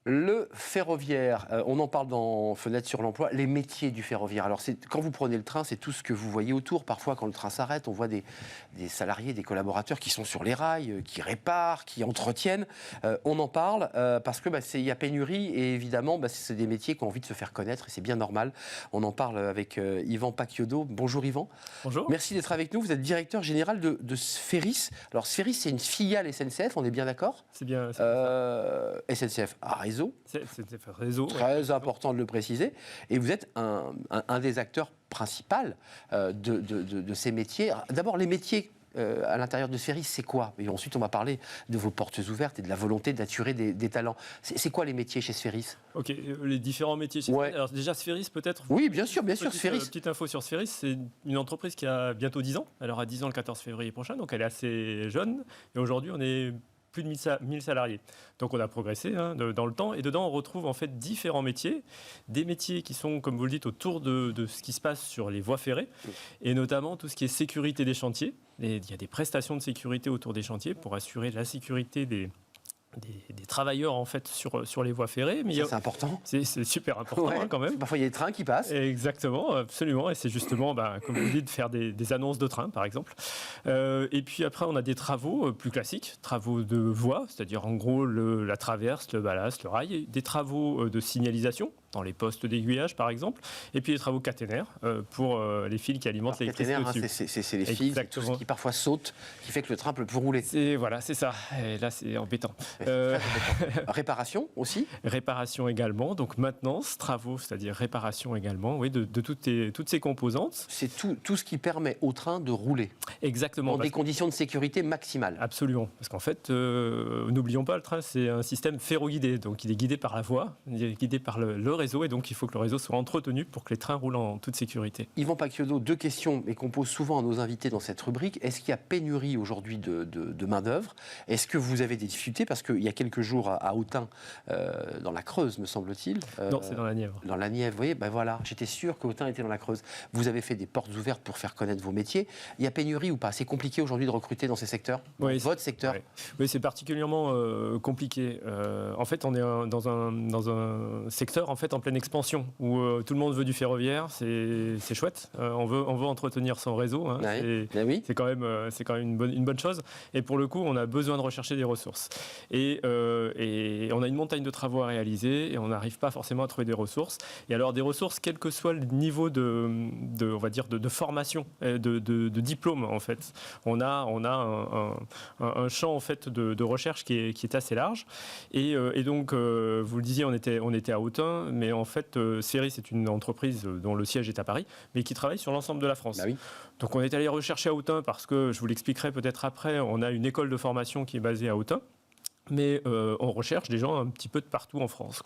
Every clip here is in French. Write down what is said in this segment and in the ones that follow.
Le ferroviaire, on en parle dans Fenêtre sur l'emploi, les métiers du ferroviaire. Alors, quand vous prenez le train, c'est tout ce que vous voyez autour. Parfois, quand le train s'arrête, on voit des salariés, des collaborateurs qui sont sur les rails, qui réparent, qui entretiennent. On en parle parce que il y a pénurie et évidemment, c'est des métiers qui ont envie de se faire connaître et c'est bien normal. On en parle avec Yvan Pacchiodot. Bonjour Yvan. Bonjour. Merci d'être avec nous. Vous êtes directeur général de Sferis. Alors, Sferis, c'est une filiale SNCF, on est bien d'accord ? C'est bien. SNCF a réseau. SNCF réseau. Très important de le préciser. Et vous êtes un des acteurs principaux de ces métiers. D'abord, les métiers à l'intérieur de Sferis, c'est quoi ? Et ensuite, on va parler de vos portes ouvertes et de la volonté d'attirer des talents. C'est quoi les métiers chez Sferis ? Ok, les différents métiers chez Sferis. Alors déjà, Sferis, peut-être. Oui, bien sûr, Sferis. Petite info sur Sferis, c'est une entreprise qui a bientôt 10 ans. Elle aura 10 ans le 14 février prochain, donc elle est assez jeune. Et aujourd'hui, on est plus de 1000 salariés. Donc on a progressé dans le temps et dedans on retrouve en fait différents métiers, des métiers qui sont, comme vous le dites, autour de ce qui se passe sur les voies ferrées et notamment tout ce qui est sécurité des chantiers. Et il y a des prestations de sécurité autour des chantiers pour assurer la sécurité des travailleurs en fait sur les voies ferrées. Mais c'est important. C'est super important quand même. Parfois il y a des trains qui passent. Exactement, absolument. Et c'est justement, comme vous dites, de faire des annonces de train par exemple. Et puis après on a des travaux plus classiques, travaux de voie, c'est-à-dire en gros la traverse, le ballast, le rail, des travaux de signalisation dans les postes d'aiguillage par exemple, et puis les travaux caténaires pour les fils qui alimentent l'électricité au-dessus. C'est les fils qui parfois sautent, qui fait que le train peut plus rouler. Voilà, c'est ça. Et là c'est embêtant. Réparation aussi ? Réparation également, donc maintenance, travaux, c'est-à-dire réparation également, oui, de toutes ces composantes. C'est tout ce qui permet au train de rouler. Exactement. Dans des conditions de sécurité maximales. Absolument, parce qu'en fait, n'oublions pas, le train c'est un système ferro-guidé, donc il est guidé par la voie, il est guidé par le réseau, et donc il faut que le réseau soit entretenu pour que les trains roulent en toute sécurité. Yvan Pacchiodot, 2 questions, et qu'on pose souvent à nos invités dans cette rubrique. Est-ce qu'il y a pénurie aujourd'hui de main-d'œuvre ? Est-ce que vous avez des difficultés ? Parce qu'il y a quelques jours à Autun, dans la Creuse, me semble-t-il. Non, c'est dans la Nièvre. Dans la Nièvre, vous voyez, voilà, j'étais sûr qu'Autun était dans la Creuse. Vous avez fait des portes ouvertes pour faire connaître vos métiers. Il y a pénurie ou pas ? C'est compliqué aujourd'hui de recruter dans ces secteurs ? Votre secteur ? Oui, c'est particulièrement compliqué. En fait, on est dans un secteur en fait en pleine expansion où tout le monde veut du ferroviaire. C'est chouette. On veut entretenir son réseau. C'est quand même une bonne chose. Et pour le coup, on a besoin de rechercher des ressources. Et on a une montagne de travaux à réaliser et on n'arrive pas forcément à trouver des ressources. Et alors des ressources, quel que soit le niveau on va dire de formation, de diplôme en fait. On a un champ en fait de recherche qui est assez large. Et donc vous le disiez, on était à Autun, mais en fait Sferis c'est une entreprise dont le siège est à Paris, mais qui travaille sur l'ensemble de la France. Oui. Donc on est allé rechercher à Autun parce que, je vous l'expliquerai peut-être après, on a une école de formation qui est basée à Autun. Mais on recherche des gens un petit peu de partout en France.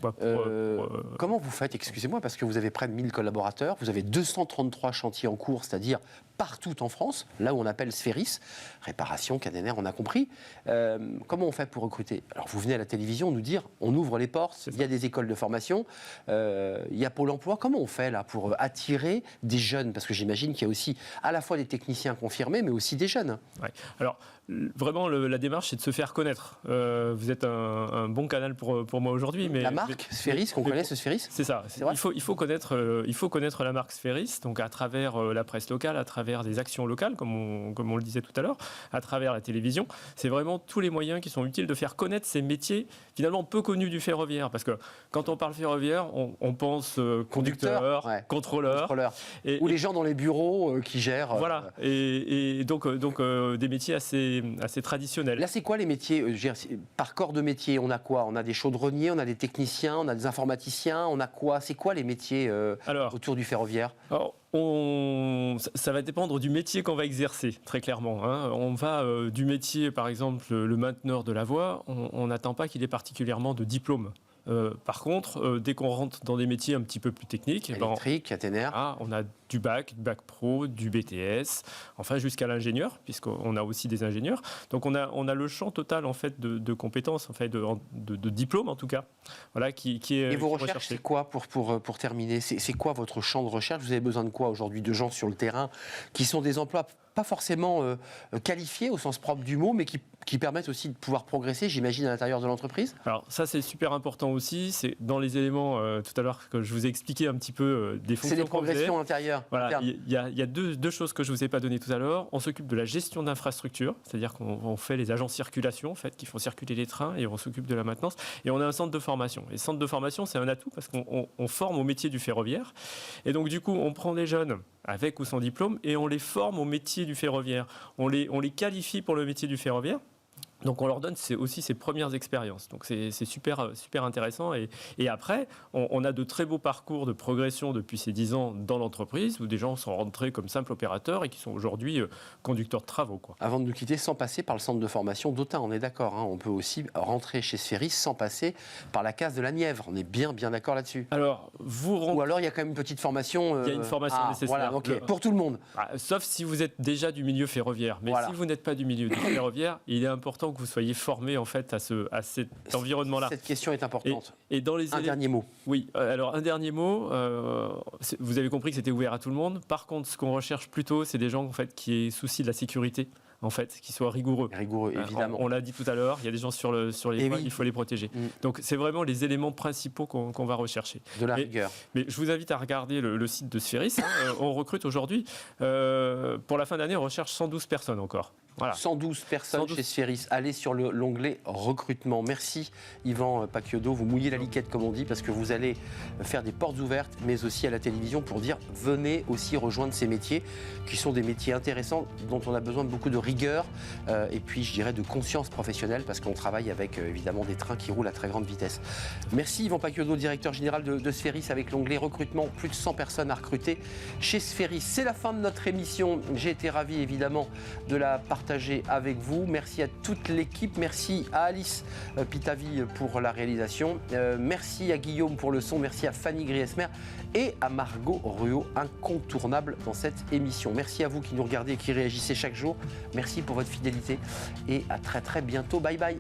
Comment vous faites, excusez-moi, parce que vous avez près de 1000 collaborateurs, vous avez 233 chantiers en cours, c'est-à-dire partout en France, là où on appelle Sferis, réparation, caténaire, on a compris. Comment on fait pour recruter ? Alors vous venez à la télévision nous dire, on ouvre les portes, il y a des écoles de formation, il y a Pôle emploi. Comment on fait là pour attirer des jeunes ? Parce que j'imagine qu'il y a aussi à la fois des techniciens confirmés, mais aussi des jeunes. Ouais. Alors vraiment, la démarche, c'est de se faire connaître. Vous êtes un bon canal pour moi aujourd'hui. Mais la marque Sferis, qu'on connaît ce Sferis ? C'est ça. Il faut connaître la marque Sferis, donc à travers la presse locale, à travers des actions locales, comme on le disait tout à l'heure, à travers la télévision. C'est vraiment tous les moyens qui sont utiles de faire connaître ces métiers finalement peu connus du ferroviaire. Parce que quand on parle ferroviaire, on pense conducteur, contrôleur. Ou les gens dans les bureaux qui gèrent. Voilà. Et donc des métiers assez traditionnels. Là, c'est quoi les métiers par corps de métier, on a quoi ? On a des chaudronniers, on a des techniciens, on a des informaticiens, on a quoi ? C'est quoi les métiers autour du ferroviaire ? Ça va dépendre du métier qu'on va exercer, très clairement. On va du métier, par exemple, le mainteneur de la voie, on n'attend pas qu'il ait particulièrement de diplôme. Par contre, dès qu'on rentre dans des métiers un petit peu plus techniques, électrique, caténaire, on a du bac pro, du BTS, enfin jusqu'à l'ingénieur, puisqu'on a aussi des ingénieurs. Donc on a le champ total en fait de compétences, en fait de diplômes en tout cas, voilà qui est. Et vos recherches, c'est quoi pour terminer ? C'est quoi votre champ de recherche ? Vous avez besoin de quoi aujourd'hui ? De gens sur le terrain qui sont des emplois pas forcément qualifiés au sens propre du mot, mais qui permettent aussi de pouvoir progresser, j'imagine, à l'intérieur de l'entreprise? Alors ça, c'est super important aussi. C'est dans les éléments tout à l'heure que je vous ai expliqué un petit peu des fonctions. C'est des progressions intérieures. Voilà, il y a deux choses que je ne vous ai pas données tout à l'heure. On s'occupe de la gestion d'infrastructures, c'est-à-dire qu'on fait les agents circulation, en fait, qui font circuler les trains, et on s'occupe de la maintenance. Et on a un centre de formation. Et le centre de formation, c'est un atout parce qu'on forme au métier du ferroviaire. Et donc, du coup, on prend des jeunes avec ou sans diplôme et on les forme au métier du ferroviaire. On les qualifie pour le métier du ferroviaire. Donc on leur donne aussi ses premières expériences. Donc c'est super, super intéressant. Et après, on a de très beaux parcours de progression depuis ces 10 ans dans l'entreprise, où des gens sont rentrés comme simples opérateurs et qui sont aujourd'hui conducteurs de travaux, quoi. Avant de nous quitter, sans passer par le centre de formation d'Autun, on est d'accord, hein, on peut aussi rentrer chez Sphéris sans passer par la case de la Nièvre. On est bien d'accord là-dessus. Alors, Ou alors il y a quand même une petite formation. Il y a une formation nécessaire. Voilà, okay. Pour tout le monde. Sauf si vous êtes déjà du milieu ferroviaire. Mais si vous n'êtes pas du milieu du ferroviaire, il est important que vous soyez formé en fait à cet environnement-là. Cette question est importante. Et dans les dernier mot. Oui, alors un dernier mot. Vous avez compris que c'était ouvert à tout le monde. Par contre, ce qu'on recherche plutôt, c'est des gens en fait, qui aient souci de la sécurité. En fait, qui soient rigoureux. Rigoureux, évidemment. On l'a dit tout à l'heure, il y a des gens sur les voies, il faut les protéger. Donc, c'est vraiment les éléments principaux qu'on va rechercher. De la rigueur. Mais je vous invite à regarder le site de Sphéris. On recrute aujourd'hui. Pour la fin d'année, on recherche 112 personnes encore. Voilà. 112 personnes chez Sphéris. Allez sur l'onglet recrutement. Merci Yvan Pacchiodot. Vous mouillez la liquette comme on dit parce que vous allez faire des portes ouvertes mais aussi à la télévision pour dire venez aussi rejoindre ces métiers qui sont des métiers intéressants dont on a besoin de beaucoup de rigueur et puis je dirais de conscience professionnelle parce qu'on travaille avec évidemment des trains qui roulent à très grande vitesse. Merci Yvan Pacchiodot, directeur général de Sphéris avec l'onglet recrutement. Plus de 100 personnes à recruter chez Sphéris. C'est la fin de notre émission. J'ai été ravi évidemment de la partager avec vous. Merci à toute l'équipe. Merci à Alice Pitavi pour la réalisation. Merci à Guillaume pour le son. Merci à Fanny Griesmer et à Margot Ruot, incontournable dans cette émission. Merci à vous qui nous regardez et qui réagissez chaque jour. Merci pour votre fidélité et à très bientôt. Bye bye.